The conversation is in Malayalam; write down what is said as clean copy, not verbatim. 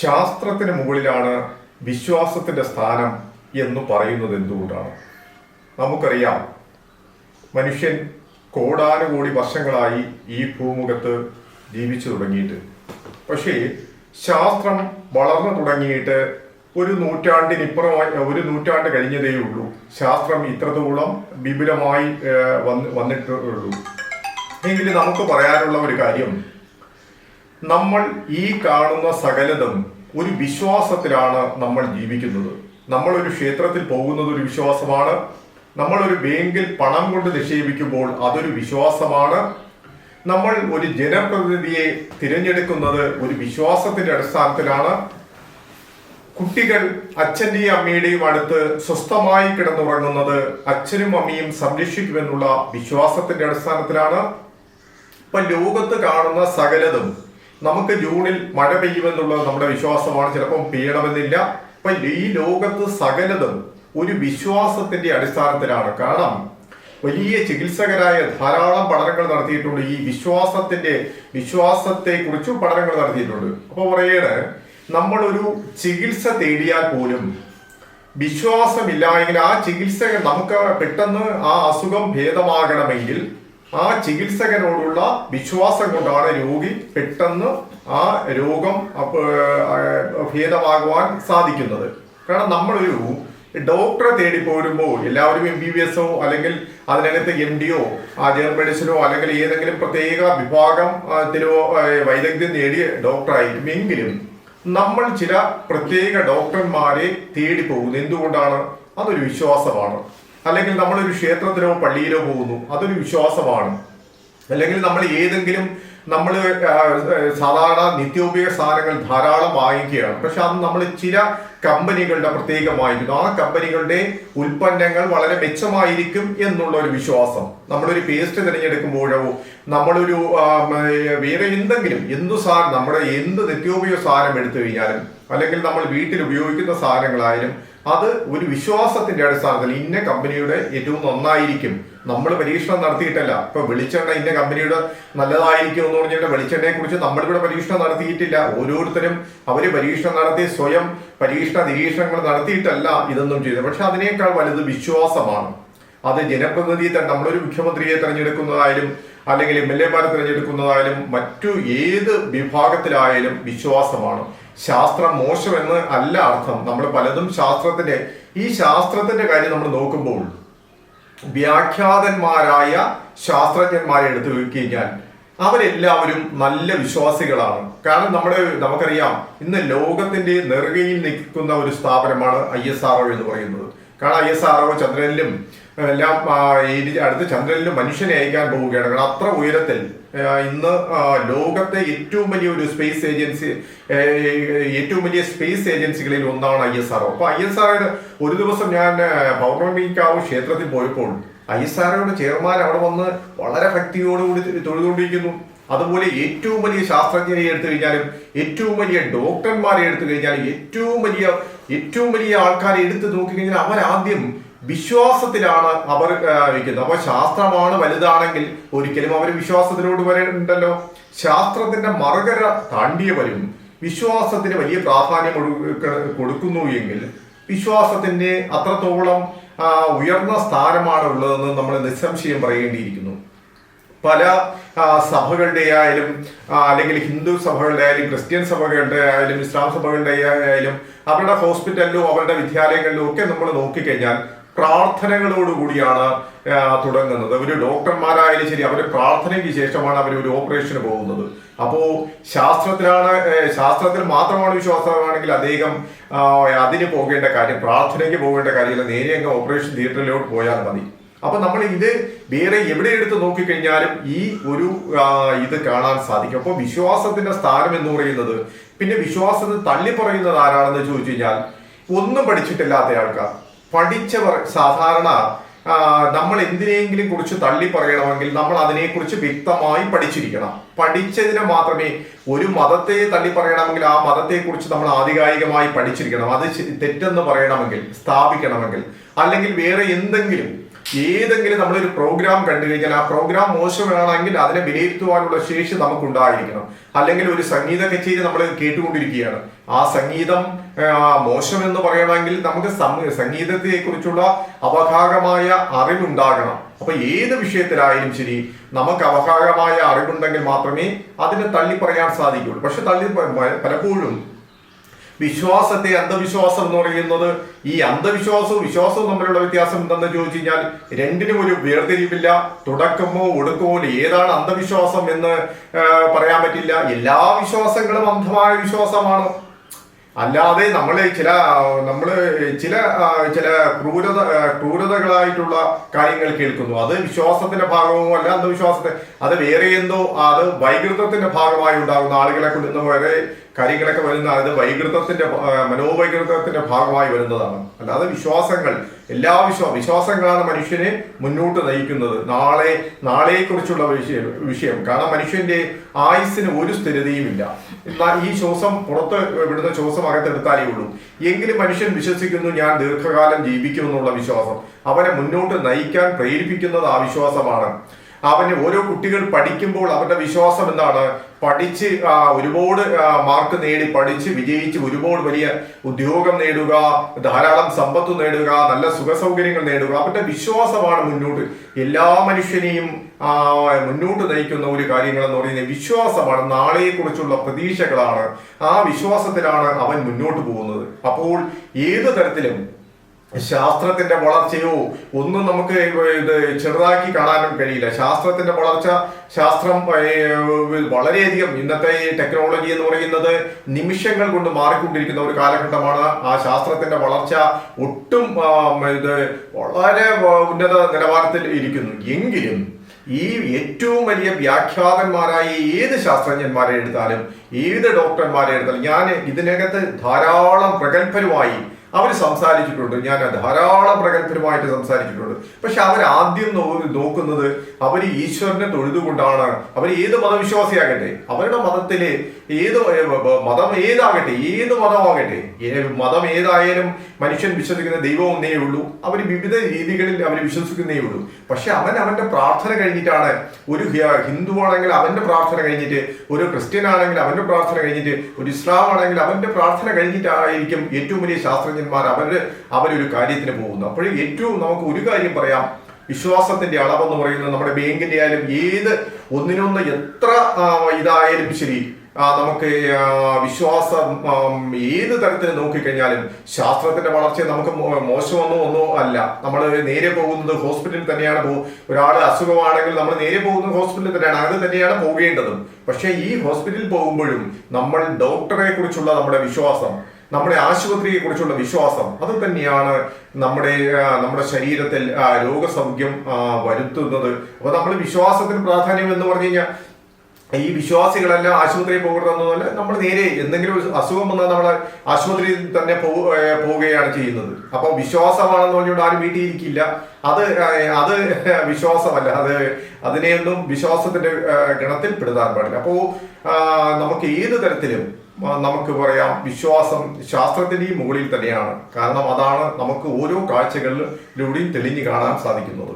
ശാസ്ത്രത്തിന് മുകളിലാണ് വിശ്വാസത്തിന്റെ സ്ഥാനം എന്ന് പറയുന്നത് എന്തുകൊണ്ടാണ്? നമുക്കറിയാം, മനുഷ്യൻ കോടാനുകോടി വർഷങ്ങളായി ഈ ഭൂമുഖത്ത് ജീവിച്ചു തുടങ്ങിയിട്ട്. പക്ഷേ ശാസ്ത്രം വളർന്നു തുടങ്ങിയിട്ട് ഒരു നൂറ്റാണ്ട് കഴിഞ്ഞതേ ഉള്ളൂ. ശാസ്ത്രം ഇത്രത്തോളം വിപുലമായി വന്നിട്ടുള്ളൂ. എങ്കിലും നമുക്ക് പറയാനുള്ള ഒരു കാര്യം, നമ്മൾ ഈ കാണുന്ന സകലതും ഒരു വിശ്വാസത്തിലാണ് നമ്മൾ ജീവിക്കുന്നത്. നമ്മളൊരു ക്ഷേത്രത്തിൽ പോകുന്നത് ഒരു വിശ്വാസമാണ്. നമ്മളൊരു ബാങ്കിൽ പണം കൊണ്ട് നിക്ഷേപിക്കുമ്പോൾ അതൊരു വിശ്വാസമാണ്. നമ്മൾ ഒരു ജനപ്രതിനിധിയെ തിരഞ്ഞെടുക്കുന്നത് ഒരു വിശ്വാസത്തിന്റെ അടിസ്ഥാനത്തിലാണ്. കുട്ടികൾ അച്ഛന്റെയും അമ്മയുടെയും അടുത്ത് സ്വസ്ഥമായി കിടന്നുറങ്ങുന്നത് അച്ഛനും അമ്മയും സംരക്ഷിക്കുമെന്നുള്ള വിശ്വാസത്തിന്റെ അടിസ്ഥാനത്തിലാണ്. ഇപ്പൊ ലോകത്ത് കാണുന്ന സകലതും, നമുക്ക് ജൂണിൽ മഴ പെയ്യുമെന്നുള്ളത് നമ്മുടെ വിശ്വാസമാണ്. ചിലപ്പം പെയ്യണമെന്നില്ല. അപ്പൊ ഈ ലോകത്ത് സകലതും ഒരു വിശ്വാസത്തിന്റെ അടിസ്ഥാനത്തിലാണ്. കാരണം വലിയ ചികിത്സകരായ ധാരാളം പഠനങ്ങൾ നടത്തിയിട്ടുണ്ട്. ഈ വിശ്വാസത്തെ കുറിച്ചും പഠനങ്ങൾ നടത്തിയിട്ടുണ്ട്. അപ്പൊ പറയണ, നമ്മളൊരു ചികിത്സ തേടിയാൽ പോലും വിശ്വാസമില്ല എങ്കിൽ ആ ചികിത്സകൻ, നമുക്ക് പെട്ടെന്ന് ആ അസുഖം ഭേദമാകണമെങ്കിൽ ആ ചികിത്സകനോടുള്ള വിശ്വാസം കൊണ്ടാണ് രോഗി പെട്ടെന്ന് ആ രോഗം ഭേദമാകുവാൻ സാധിക്കുന്നത്. കാരണം നമ്മളൊരു ഡോക്ടറെ തേടി പോരുമ്പോൾ എല്ലാവരും MBBS അല്ലെങ്കിൽ അതിനകത്ത് MD ജനറൽ മെഡിസിനോ അല്ലെങ്കിൽ ഏതെങ്കിലും പ്രത്യേക വിഭാഗത്തിലോ വൈദഗ്ധ്യം നേടിയ ഡോക്ടറായിരിക്കും. എങ്കിലും നമ്മൾ ചില പ്രത്യേക ഡോക്ടർമാരെ തേടി പോകുന്നു. എന്തുകൊണ്ടാണ്? അതൊരു വിശ്വാസമാണ്. അല്ലെങ്കിൽ നമ്മളൊരു ക്ഷേത്രത്തിലോ പള്ളിയിലോ പോകുന്നു, അതൊരു വിശ്വാസമാണ്. അല്ലെങ്കിൽ നമ്മൾ സാധാരണ നിത്യോപയോഗ സാധനങ്ങൾ ധാരാളം വാങ്ങിക്കുകയാണ്. പക്ഷെ അത് നമ്മൾ ചില കമ്പനികളുടെ പ്രത്യേകമായിരിക്കും. ആ കമ്പനികളുടെ ഉൽപ്പന്നങ്ങൾ വളരെ മെച്ചമായിരിക്കും എന്നുള്ള ഒരു വിശ്വാസം. നമ്മളൊരു പേസ്റ്റ് തിരഞ്ഞെടുക്കുമ്പോഴോ നമ്മളൊരു വേറെ നമ്മുടെ എന്ത് നിത്യോപയോഗ സാധനം എടുത്തു കഴിഞ്ഞാലും അല്ലെങ്കിൽ നമ്മൾ വീട്ടിൽ ഉപയോഗിക്കുന്ന സാധനങ്ങളായാലും അത് ഒരു വിശ്വാസത്തിന്റെ അടിസ്ഥാനത്തിൽ ഇന്ന കമ്പനിയുടെ ഏറ്റവും നന്നായിരിക്കും. നമ്മൾ പരീക്ഷണം നടത്തിയിട്ടല്ല. ഇപ്പൊ വെളിച്ചെണ്ണ ഇന്ന കമ്പനിയുടെ നല്ലതായിരിക്കും എന്ന് പറഞ്ഞിട്ട് വെളിച്ചെണ്ണയെ കുറിച്ച് നമ്മളിവിടെ പരീക്ഷണം നടത്തിയിട്ടില്ല. ഓരോരുത്തരും അവര് പരീക്ഷണം നടത്തി സ്വയം നിരീക്ഷണങ്ങൾ നടത്തിയിട്ടല്ല ഇതൊന്നും ചെയ്തത്. പക്ഷെ അതിനേക്കാൾ വലുത് വിശ്വാസമാണ്. അത് ജനപ്രതിനിധിയെ, നമ്മളൊരു മുഖ്യമന്ത്രിയെ തിരഞ്ഞെടുക്കുന്നതായാലും അല്ലെങ്കിൽ MLA-മാരെ തിരഞ്ഞെടുക്കുന്നതായാലും മറ്റു ഏത് വിഭാഗത്തിലായാലും വിശ്വാസമാണ്. ശാസ്ത്രം മോശമെന്ന് അല്ല അർത്ഥം. നമ്മൾ പലതും ശാസ്ത്രത്തിന്റെ കാര്യം നമ്മൾ നോക്കുമ്പോൾ വ്യാഖ്യാതന്മാരായ ശാസ്ത്രജ്ഞന്മാരെ എടുത്തു കഴിഞ്ഞാൽ അവരെല്ലാവരും നല്ല വിശ്വാസികളാണ്. കാരണം നമുക്കറിയാം, ഇന്ന് ലോകത്തിന്റെ നെറുകയിൽ നിൽക്കുന്ന ഒരു സ്ഥാപനമാണ് ISRO എന്ന് പറയുന്നത്. കാരണം ISRO ചന്ദ്രനിലും എല്ലാം അടുത്ത് ചന്ദ്രനിലും മനുഷ്യനെ അയക്കാൻ പോവുകയാണ്. കാരണം അത്ര ഉയരത്തിൽ ഇന്ന് ലോകത്തെ ഏറ്റവും വലിയ സ്പേസ് ഏജൻസികളിൽ ഒന്നാണ് ISRO. അപ്പൊ ISROയുടെ ഒരു ദിവസം ഞാൻ പൗർണമിക്കാവ് ക്ഷേത്രത്തിൽ പോയപ്പോൾ ISROയുടെ ചെയർമാൻ അവിടെ വന്ന് വളരെ ഭക്തിയോടുകൂടി തൊഴുതുകൊണ്ടിരിക്കുന്നു. അതുപോലെ ഏറ്റവും വലിയ ശാസ്ത്രജ്ഞരെ എടുത്തു കഴിഞ്ഞാലും ഏറ്റവും വലിയ ഡോക്ടർമാരെ എടുത്തു കഴിഞ്ഞാലും ഏറ്റവും വലിയ ആൾക്കാരെ എടുത്ത് നോക്കിക്കഴിഞ്ഞാൽ അവരാദ്യം വിശ്വാസത്തിലാണ് അവർ വയ്ക്കുന്നത്. അപ്പൊ ശാസ്ത്രമാണ് വലുതാണെങ്കിൽ ഒരിക്കലും അവർ വിശ്വാസത്തിലോട്ട് വരണ്ടല്ലോ. ശാസ്ത്രത്തിന്റെ മറുകര താണ്ടിയവരും വിശ്വാസത്തിന് വലിയ പ്രാധാന്യം കൊടുക്കുന്നു എങ്കിൽ വിശ്വാസത്തിന്റെ അത്രത്തോളം ഉയർന്ന സ്ഥാനമാണ് ഉള്ളതെന്ന് നമ്മൾ നിസ്സംശയം പറയേണ്ടിയിരിക്കുന്നു. പല സഭകളുടെ ആയാലും അല്ലെങ്കിൽ ഹിന്ദു സഭകളുടെ ആയാലും ക്രിസ്ത്യൻ സഭകളുടെ ആയാലും ഇസ്ലാം സഭകളുടെ ആയാലും അവരുടെ ഹോസ്പിറ്റലിലും അവരുടെ വിദ്യാലയങ്ങളിലും ഒക്കെ നമ്മൾ നോക്കിക്കഴിഞ്ഞാൽ പ്രാർത്ഥനകളോടുകൂടിയാണ് തുടങ്ങുന്നത്. ഒരു ഡോക്ടർമാരായാലും ശരി, അവർ പ്രാർത്ഥനയ്ക്ക് ശേഷമാണ് അവർ ഒരു ഓപ്പറേഷന് പോകുന്നത്. അപ്പോ ശാസ്ത്രത്തിൽ മാത്രമാണ് വിശ്വാസമാണെങ്കിൽ അദ്ദേഹം അതിന് പോകേണ്ട കാര്യം, പ്രാർത്ഥനയ്ക്ക് പോകേണ്ട കാര്യമില്ല. നേരെ അങ്ങ് ഓപ്പറേഷൻ തിയേറ്ററിലോട്ട് പോയാൽ മതി. അപ്പൊ നമ്മൾ ഇത് വേറെ എവിടെ എടുത്ത് നോക്കിക്കഴിഞ്ഞാലും ഈ ഒരു ഇത് കാണാൻ സാധിക്കും. അപ്പോൾ വിശ്വാസത്തിന്റെ സ്ഥാനം എന്ന് പറയുന്നത്, പിന്നെ വിശ്വാസത്തെ തള്ളിപ്പറയുന്നത് ആരാണെന്ന് ചോദിച്ചു കഴിഞ്ഞാൽ ഒന്നും പഠിച്ചിട്ടില്ലാത്ത ആൾക്കാർ. പഠിച്ചവർ സാധാരണ നമ്മൾ എന്തിനെങ്കിലും കുറിച്ച് തള്ളി പറയണമെങ്കിൽ നമ്മൾ അതിനെക്കുറിച്ച് വ്യക്തമായി പഠിച്ചിരിക്കണം. പഠിച്ചതിന് മാത്രമേ ഒരു മതത്തെ തള്ളി പറയണമെങ്കിൽ ആ മതത്തെക്കുറിച്ച് നമ്മൾ ആധികാരികമായി പഠിച്ചിരിക്കണം. അത് തെറ്റെന്ന് പറയണമെങ്കിൽ, സ്ഥാപിക്കണമെങ്കിൽ, അല്ലെങ്കിൽ വേറെ എന്തെങ്കിലും ഏതെങ്കിലും നമ്മളൊരു പ്രോഗ്രാം കണ്ടു കഴിഞ്ഞാൽ ആ പ്രോഗ്രാം മോശമാണെങ്കിൽ അതിനെ വിലയിരുത്തുവാനുള്ള ശേഷി നമുക്കുണ്ടായിരിക്കണം. അല്ലെങ്കിൽ ഒരു സംഗീത കച്ചേരി നമ്മൾ കേട്ടുകൊണ്ടിരിക്കുകയാണ്, ആ സംഗീതം മോശമെന്ന് പറയണമെങ്കിൽ നമുക്ക് സംഗീതത്തെ കുറിച്ചുള്ള അവഗാഹമായ അറിവുണ്ടാകണം. അപ്പൊ ഏത് വിഷയത്തിലായാലും ശരി നമുക്ക് അവഗാഹമായ അറിവുണ്ടെങ്കിൽ മാത്രമേ അതിനെ തള്ളി പറയാൻ സാധിക്കുള്ളൂ. പക്ഷെ പലപ്പോഴും വിശ്വാസത്തെ അന്ധവിശ്വാസം എന്ന് പറയുന്നത്, ഈ അന്ധവിശ്വാസവും വിശ്വാസവും തമ്മിലുള്ള വ്യത്യാസം എന്തെന്ന് ചോദിച്ചു കഴിഞ്ഞാൽ രണ്ടിനും ഒരു വേർതിരിവില്ല. തുടക്കമോ ഒടുക്കമോ ഏതാണ് അന്ധവിശ്വാസം എന്ന് പറയാൻ പറ്റില്ല. എല്ലാ വിശ്വാസങ്ങളും അന്ധമായ വിശ്വാസമാണ്. അല്ലാതെ ചില ക്രൂരതകളായിട്ടുള്ള കാര്യങ്ങൾ കേൾക്കുന്നു, അത് വിശ്വാസത്തിന്റെ ഭാഗമോ അല്ല. അന്ധവിശ്വാസത്തെ അത് വേറെ എന്തോ, അത് വൈകൃതത്തിന്റെ ഭാഗമായി ഉണ്ടാകുന്ന ആളുകളെ കൊല്ലുന്ന വേറെ കാര്യങ്ങളൊക്കെ വരുന്ന അത് മനോവൈകൃതത്തിന്റെ ഭാഗമായി വരുന്നതാണ്. അല്ലാതെ വിശ്വാസങ്ങൾ, എല്ലാ വിശ്വാസങ്ങളാണ് മനുഷ്യനെ മുന്നോട്ട് നയിക്കുന്നത്. നാളെക്കുറിച്ചുള്ള വിഷയം കാരണം മനുഷ്യന്റെ ആയുസ്സിന് ഒരു സ്ഥിരതയുമില്ല. എന്നാൽ ഈ ശ്വാസം പുറത്ത് വിടുന്ന ശ്വാസം അകത്തെടുത്താലേ ഉള്ളൂ. എങ്കിലും മനുഷ്യൻ വിശ്വസിക്കുന്നു ഞാൻ ദീർഘകാലം ജീവിക്കുമെന്നുള്ള വിശ്വാസം അവനെ മുന്നോട്ട് നയിക്കാൻ പ്രേരിപ്പിക്കുന്നത് ആ വിശ്വാസമാണ്. അവന് ഓരോ കുട്ടികൾ പഠിക്കുമ്പോൾ അവരുടെ വിശ്വാസം എന്താണ്? പഠിച്ച് ഒരുപാട് മാർക്ക് നേടി പഠിച്ച് വിജയിച്ച് ഒരുപാട് വലിയ ഉദ്യോഗം നേടുക, ധാരാളം സമ്പത്ത് നേടുക, നല്ല സുഖസൗകര്യങ്ങൾ നേടുക. അവരുടെ വിശ്വാസമാണ് മുന്നോട്ട് എല്ലാ മനുഷ്യനെയും മുന്നോട്ട് നയിക്കുന്ന ഒരു കാര്യങ്ങൾ എന്ന് പറയുന്നത് വിശ്വാസമാണ്. നാളെയെക്കുറിച്ചുള്ള പ്രതീക്ഷകളാണ്. ആ വിശ്വാസത്തിലാണ് അവൻ മുന്നോട്ട് പോകുന്നത്. അപ്പോൾ ഏത് തരത്തിലും ശാസ്ത്രത്തിന്റെ വളർച്ചയോ ഒന്നും നമുക്ക് ഇത് ചെറുതാക്കി കാണാനും കഴിയില്ല. ശാസ്ത്രത്തിന്റെ വളർച്ച, ശാസ്ത്രം വളരെയധികം ഇന്നത്തെ ഈ ടെക്നോളജി എന്ന് പറയുന്നത് നിമിഷങ്ങൾ കൊണ്ട് മാറിക്കൊണ്ടിരിക്കുന്ന ഒരു കാലഘട്ടമാണ്. ആ ശാസ്ത്രത്തിന്റെ വളർച്ച ഒട്ടും ഇത് വളരെ ഉന്നത നിലവാരത്തിൽ ഇരിക്കുന്നു. എങ്കിലും ഈ ഏറ്റവും വലിയ വ്യാഖ്യാതന്മാരായ ഏത് ശാസ്ത്രജ്ഞന്മാരെ എടുത്താലും ഏത് ഡോക്ടർമാരെ എടുത്താലും ഞാൻ ഇതിനകത്ത് ധാരാളം പ്രഗത്ഭരുമായി അവർ സംസാരിച്ചിട്ടുണ്ട്. ഞാൻ ധാരാളം പ്രഗത്ഭരുമായിട്ട് സംസാരിച്ചിട്ടുണ്ട്. പക്ഷെ ആദ്യം നോക്കുന്നത് അവർ ഈശ്വരനെ തൊഴുതുകൊണ്ടാണ്. അവർ ഏത് മതവിശ്വാസിയാകട്ടെ, അവരുടെ മതത്തില് മതം ഏതാകട്ടെ, ഏത് മതമാകട്ടെ, മതം ഏതായാലും മനുഷ്യൻ വിശ്വസിക്കുന്ന ദൈവം ഒന്നേ ഉള്ളൂ. അവർ വിവിധ രീതികളിൽ അവർ വിശ്വസിക്കുന്നേ ഉള്ളൂ. പക്ഷെ അവന്റെ പ്രാർത്ഥന കഴിഞ്ഞിട്ടാണ്. ഒരു ഹിന്ദു ആണെങ്കിൽ അവന്റെ പ്രാർത്ഥന കഴിഞ്ഞിട്ട്, ഒരു ക്രിസ്ത്യൻ ആണെങ്കിൽ അവന്റെ പ്രാർത്ഥന കഴിഞ്ഞിട്ട്, ഒരു ഇസ്ലാം ആണെങ്കിൽ അവന്റെ പ്രാർത്ഥന കഴിഞ്ഞിട്ടായിരിക്കും ഏറ്റവും വലിയ ശാസ്ത്രജ്ഞന്മാർ അവരൊരു കാര്യത്തിന് പോകുന്നു. അപ്പോഴും ഏറ്റവും നമുക്ക് ഒരു കാര്യം പറയാം, വിശ്വാസത്തിന്റെ അളവെന്ന് പറയുന്നത് നമ്മുടെ ബാങ്കിന്റെ ആയാലും ഏത് ഒന്നിനൊന്ന് എത്ര ഇതായാലും ശരി, നമുക്ക് വിശ്വാസം ഏത് തരത്തിൽ നോക്കിക്കഴിഞ്ഞാലും ശാസ്ത്രത്തിന്റെ വളർച്ച നമുക്ക് മോശമൊന്നോ അല്ല. നമ്മൾ നേരെ പോകുന്നത് ഹോസ്പിറ്റലിൽ തന്നെയാണ്. ഒരാൾ അസുഖമാണെങ്കിൽ നമ്മൾ നേരെ പോകുന്നത് ഹോസ്പിറ്റലിൽ തന്നെയാണ്, അത് തന്നെയാണ് പോകേണ്ടതും. പക്ഷെ ഈ ഹോസ്പിറ്റലിൽ പോകുമ്പോഴും നമ്മൾ ഡോക്ടറെ കുറിച്ചുള്ള നമ്മുടെ വിശ്വാസം, നമ്മുടെ ആശുപത്രിയെ കുറിച്ചുള്ള വിശ്വാസം, അത് തന്നെയാണ് നമ്മുടെ ശരീരത്തിൽ രോഗസൗഖ്യം വരുത്തുന്നത്. അപ്പൊ നമ്മൾ വിശ്വാസത്തിന് പ്രാധാന്യം എന്ന് പറഞ്ഞു കഴിഞ്ഞാൽ ഈ വിശ്വാസികളെല്ലാം ആശുപത്രിയിൽ പോകരുതെന്നല്ല, നമ്മൾ നേരെ എന്തെങ്കിലും അസുഖം വന്നാൽ നമ്മൾ ആശുപത്രിയിൽ തന്നെ പോവുകയാണ് ചെയ്യുന്നത്. അപ്പോൾ വിശ്വാസമാണെന്ന് പറഞ്ഞുകൊണ്ട് ആരും വീട്ടിൽ ഇരിക്കില്ല. അത് വിശ്വാസമല്ല, അതിനെയൊന്നും വിശ്വാസത്തിന്റെ ഗണത്തിൽ പെടുത്താൻ പാടില്ല. അപ്പോൾ നമുക്ക് ഏത് തരത്തിലും നമുക്ക് പറയാം വിശ്വാസം ശാസ്ത്രത്തിന്റെയും മുകളിൽ തന്നെയാണ്. കാരണം അതാണ് നമുക്ക് ഓരോ കാഴ്ചകളിലൂടെയും തെളിഞ്ഞു കാണാൻ സാധിക്കുന്നത്.